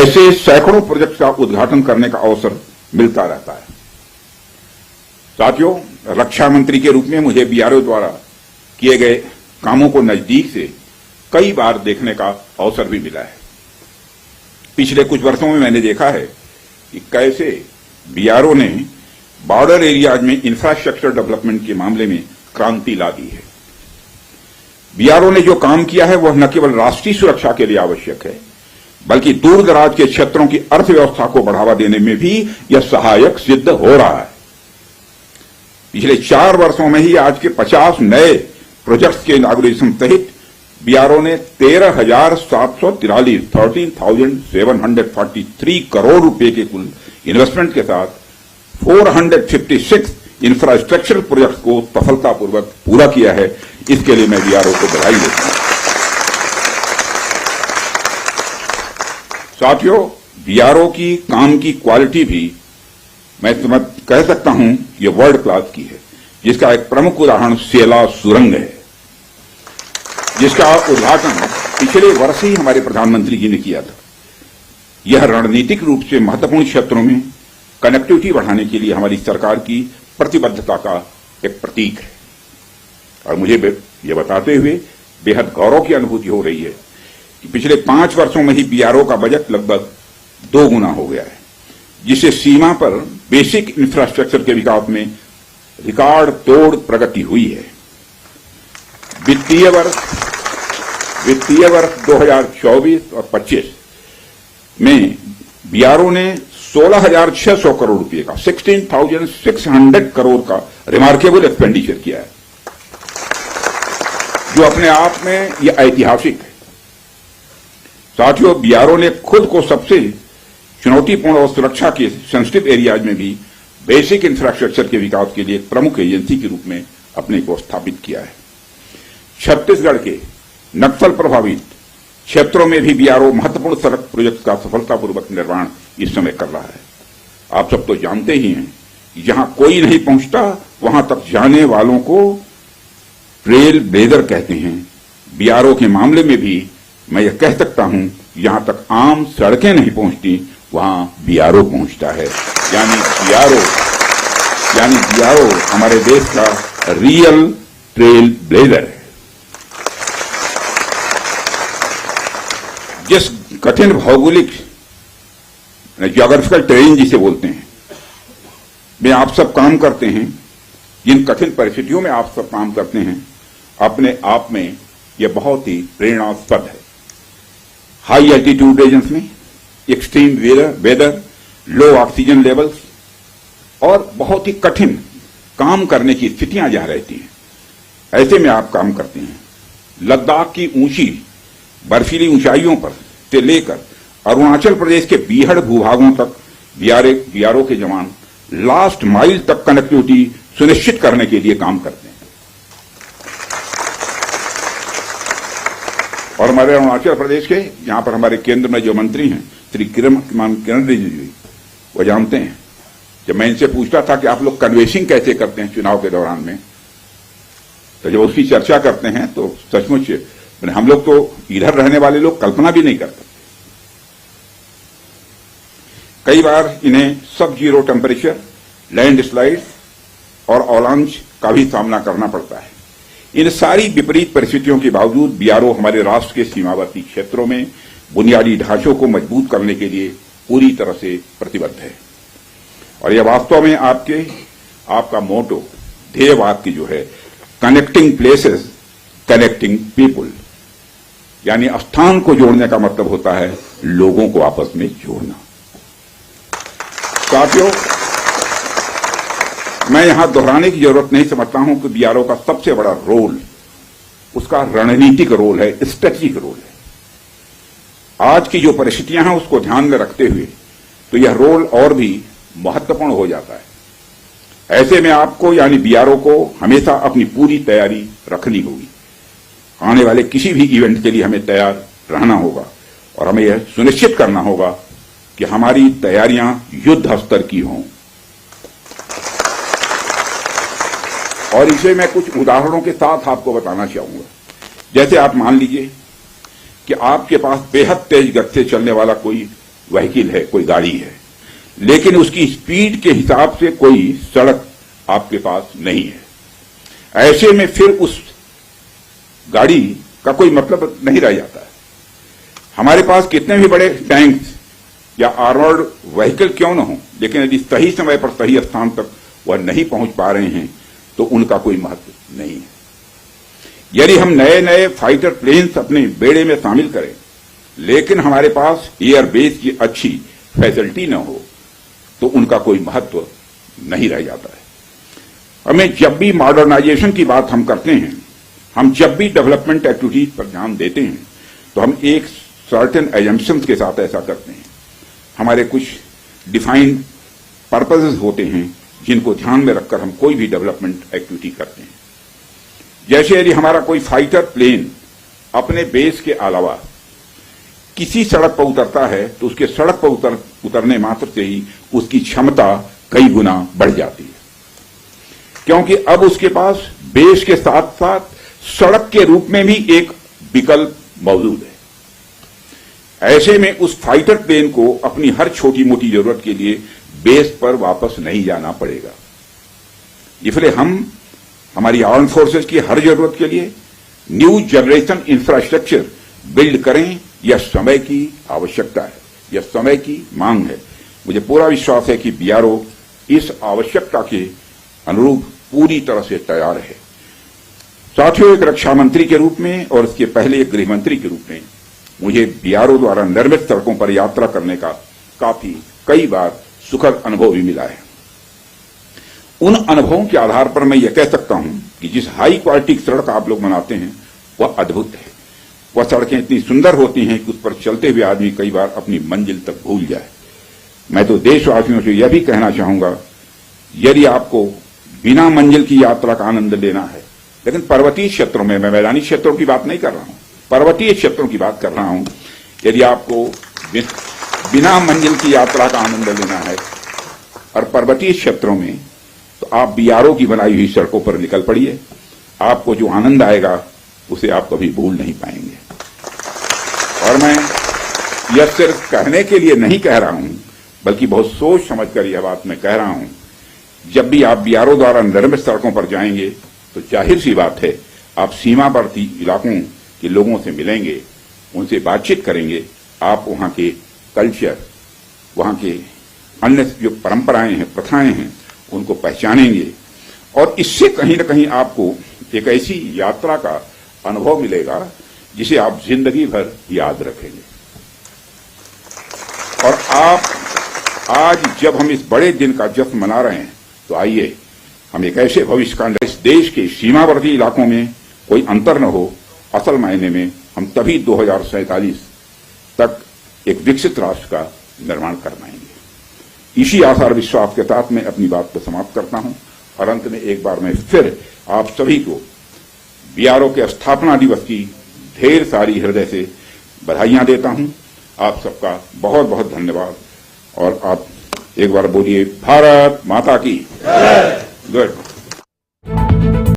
ऐसे सैकड़ों प्रोजेक्ट का उद्घाटन करने का अवसर मिलता रहता है। साथियों, रक्षा मंत्री के रूप में मुझे बीआरओ द्वारा किए गए कामों को नजदीक से कई बार देखने का अवसर भी मिला है। पिछले कुछ वर्षों में मैंने देखा है कि कैसे बीआरओ ने बॉर्डर एरियाज में इंफ्रास्ट्रक्चर डेवलपमेंट के मामले में क्रांति ला दी है। बीआरओ ने जो काम किया है वह न केवल राष्ट्रीय सुरक्षा के लिए आवश्यक है, बल्कि दूर दराज के क्षेत्रों की अर्थव्यवस्था को बढ़ावा देने में भी यह सहायक सिद्ध हो रहा है। पिछले 4 वर्षों में ही आज के 50 नए प्रोजेक्ट्स के इनॉग्रेशन सहित बीआरओ ने 13,743 करोड़ रुपए के कुल इन्वेस्टमेंट के साथ 456 इंफ्रास्ट्रक्चरल प्रोजेक्ट्स को सफलतापूर्वक पूरा किया है। इसके लिए मैं बीआरओ को बधाई देता हूं। साथियों, बीआरओ की काम की क्वालिटी भी मैं कह सकता हूं ये वर्ल्ड क्लास की है, जिसका एक प्रमुख उदाहरण सेला सुरंग है, जिसका उद्घाटन पिछले वर्ष ही हमारे प्रधानमंत्री जी ने किया था। यह रणनीतिक रूप से महत्वपूर्ण क्षेत्रों में कनेक्टिविटी बढ़ाने के लिए हमारी सरकार की प्रतिबद्धता का एक प्रतीक है और मुझे यह बताते हुए बेहद गौरव की अनुभूति हो रही है कि पिछले 5 वर्षों में ही बीआरओ का बजट लगभग 2 गुना हो गया है, जिससे सीमा पर बेसिक इंफ्रास्ट्रक्चर के विकास में रिकॉर्ड तोड़ प्रगति हुई है। वित्तीय वर्ष 2024 और 25 में बीआरओ ने 16,600 करोड़ रुपए का 16,600 करोड़ का रिमार्केबल एक्सपेंडिचर किया है, जो अपने आप में यह ऐतिहासिक है। साथियों, बीआरओ ने खुद को सबसे चुनौतीपूर्ण और सुरक्षा के सेंसिटिव एरियाज में भी बेसिक इंफ्रास्ट्रक्चर के विकास के लिए एक प्रमुख एजेंसी के रूप में अपने को स्थापित किया है। छत्तीसगढ़ के नक्सल प्रभावित क्षेत्रों में भी बीआरओ महत्वपूर्ण सड़क प्रोजेक्ट का सफलतापूर्वक निर्माण इस समय कर रहा है। आप सब तो जानते ही हैं कि जहां कोई नहीं पहुंचता वहां तक जाने वालों को ट्रेल ब्लेजर कहते हैं। बीआरओ के मामले में भी मैं यह कह सकता हूं, जहां तक आम सड़कें नहीं पहुंचती वहां बीआरओ पहुंचता है। यानी बीआरओ हमारे देश का रियल ट्रेल ब्लेजर है। जिस कठिन भौगोलिक ज्योग्राफिकल टेरेन जिसे बोलते हैं में आप सब काम करते हैं, जिन कठिन परिस्थितियों में आप सब काम करते हैं, अपने आप में यह बहुत ही प्रेरणास्पद है। हाई एल्टीट्यूड रीजन्स में एक्सट्रीम वेदर, लो ऑक्सीजन लेवल्स और बहुत ही कठिन काम करने की स्थितियां जहां रहती हैं, ऐसे में आप काम करते हैं। लद्दाख की ऊंची बर्फीली ऊंचाइयों पर से लेकर अरुणाचल प्रदेश के बीहड़ भूभागों तक बीआरओ के जवान लास्ट माइल तक कनेक्टिविटी सुनिश्चित करने के लिए काम करते हैं। और हमारे अरुणाचल प्रदेश के यहां पर हमारे केंद्र में जो मंत्री हैं श्री किरण रिजिजू जी, वो जानते हैं। जब मैं इनसे पूछता था कि आप लोग कन्वेंसिंग कैसे करते हैं चुनाव के दौरान में, तो जब उसकी चर्चा करते हैं तो सचमुच हम लोग तो इधर रहने वाले लोग कल्पना भी नहीं करते। कई बार इन्हें सब जीरो टेम्परेचर, लैंड स्लाइड और अवलांच का भी सामना करना पड़ता है। इन सारी विपरीत परिस्थितियों के बावजूद बीआरओ हमारे राष्ट्र के सीमावर्ती क्षेत्रों में बुनियादी ढांचों को मजबूत करने के लिए पूरी तरह से प्रतिबद्ध है। और यह वास्तव में आपका मोटो, ध्येय वाक्य जो है, कनेक्टिंग प्लेसेस कनेक्टिंग पीपुल, यानी स्थान को जोड़ने का मतलब होता है लोगों को आपस में जोड़ना। साथियों, मैं यहां दोहराने की जरूरत नहीं समझता हूं कि बीआरओ का सबसे बड़ा रोल उसका रणनीतिक रोल है, स्ट्रेटेजिक रोल है। आज की जो परिस्थितियां हैं उसको ध्यान में रखते हुए तो यह रोल और भी महत्वपूर्ण हो जाता है। ऐसे में आपको यानी बीआरओ को हमेशा अपनी पूरी तैयारी रखनी होगी। आने वाले किसी भी इवेंट के लिए हमें तैयार रहना होगा और हमें यह सुनिश्चित करना होगा कि हमारी तैयारियां युद्ध स्तर की हों। और इसे मैं कुछ उदाहरणों के साथ आपको बताना चाहूंगा। जैसे आप मान लीजिए कि आपके पास बेहद तेज गति से चलने वाला कोई व्हीकल है, कोई गाड़ी है, लेकिन उसकी स्पीड के हिसाब से कोई सड़क आपके पास नहीं है। ऐसे में फिर उस गाड़ी का कोई मतलब नहीं रह जाता है। हमारे पास कितने भी बड़े टैंक्स या आर्मर्ड व्हीकल क्यों न हो, लेकिन यदि सही समय पर सही स्थान तक वह नहीं पहुंच पा रहे हैं तो उनका कोई महत्व नहीं है। यदि हम नए नए फाइटर प्लेन्स अपने बेड़े में शामिल करें, लेकिन हमारे पास एयरबेस की अच्छी फैसिलिटी न हो, तो उनका कोई महत्व नहीं रह जाता है। हमें जब भी मॉडर्नाइजेशन की बात हम करते हैं, हम जब भी डेवलपमेंट एक्टिविटीज पर ध्यान देते हैं, तो हम एक सर्टेन एजम्पशंस के साथ ऐसा करते हैं। हमारे कुछ डिफाइंड पर्पसेस होते हैं जिनको ध्यान में रखकर हम कोई भी डेवलपमेंट एक्टिविटी करते हैं। जैसे यदि हमारा कोई फाइटर प्लेन अपने बेस के अलावा किसी सड़क पर उतरता है, तो उसके सड़क पर उतरने मात्र से ही उसकी क्षमता कई गुना बढ़ जाती है, क्योंकि अब उसके पास बेस के साथ साथ सड़क के रूप में भी एक विकल्प मौजूद है। ऐसे में उस फाइटर प्लेन को अपनी हर छोटी मोटी जरूरत के लिए बेस पर वापस नहीं जाना पड़ेगा। इसलिए हम हमारी आर्म फोर्सेस की हर जरूरत के लिए न्यू जनरेशन इंफ्रास्ट्रक्चर बिल्ड करें। यह समय की आवश्यकता है, यह समय की मांग है। मुझे पूरा विश्वास है कि बीआरओ इस आवश्यकता के अनुरूप पूरी तरह से तैयार है। साथियों, एक रक्षा मंत्री के रूप में और इसके पहले एक गृह मंत्री के रूप में मुझे बीआरओ द्वारा निर्मित सड़कों पर यात्रा करने का कई बार सुखद अनुभव भी मिला है। उन अनुभवों के आधार पर मैं यह कह सकता हूं कि जिस हाई क्वालिटी की सड़क आप लोग बनाते हैं वह अद्भुत है। वह सड़कें इतनी सुंदर होती हैं कि उस पर चलते हुए आदमी कई बार अपनी मंजिल तक भूल जाए। मैं तो देशवासियों से यह भी कहना चाहूंगा, यदि आपको बिना मंजिल की यात्रा का आनंद लेना है, लेकिन पर्वतीय क्षेत्रों में, मैं मैदानी क्षेत्रों की बात नहीं कर रहा हूं, पर्वतीय क्षेत्रों की बात कर रहा हूं, यदि आपको बिना मंजिल की यात्रा का आनंद लेना है और पर्वतीय क्षेत्रों में, तो आप बीआरओ की बनाई हुई सड़कों पर निकल पड़िए। आपको जो आनंद आएगा उसे आप कभी भूल नहीं पाएंगे। और मैं यह सिर्फ कहने के लिए नहीं कह रहा हूं, बल्कि बहुत सोच समझकर यह बात मैं कह रहा हूं। जब भी आप बीआरओ द्वारा निर्मित सड़कों पर जाएंगे तो जाहिर सी बात है आप सीमावर्ती इलाकों के लोगों से मिलेंगे, उनसे बातचीत करेंगे, आप वहां के कल्चर, वहां के अन्य जो परंपराएं हैं, प्रथाएं हैं, उनको पहचानेंगे और इससे कहीं न कहीं आपको एक ऐसी यात्रा का अनुभव मिलेगा जिसे आप जिंदगी भर याद रखेंगे। और आप आज जब हम इस बड़े दिन का जश्न मना रहे हैं, तो आइए हम एक ऐसे भविष्य का, इस देश के सीमावर्ती इलाकों में कोई अंतर न हो, असल मायने में हम तभी 2047 तक एक विकसित राष्ट्र का निर्माण कर पाएंगे। इसी आशा और विश्वास के साथ मैं अपनी बात को समाप्त करता हूं और अंत में एक बार मैं फिर आप सभी को बीआरओ के स्थापना दिवस की ढेर सारी हृदय से बधाइयां देता हूं। आप सबका बहुत बहुत धन्यवाद। और आप एक बार बोलिए, भारत माता की जय। गुड।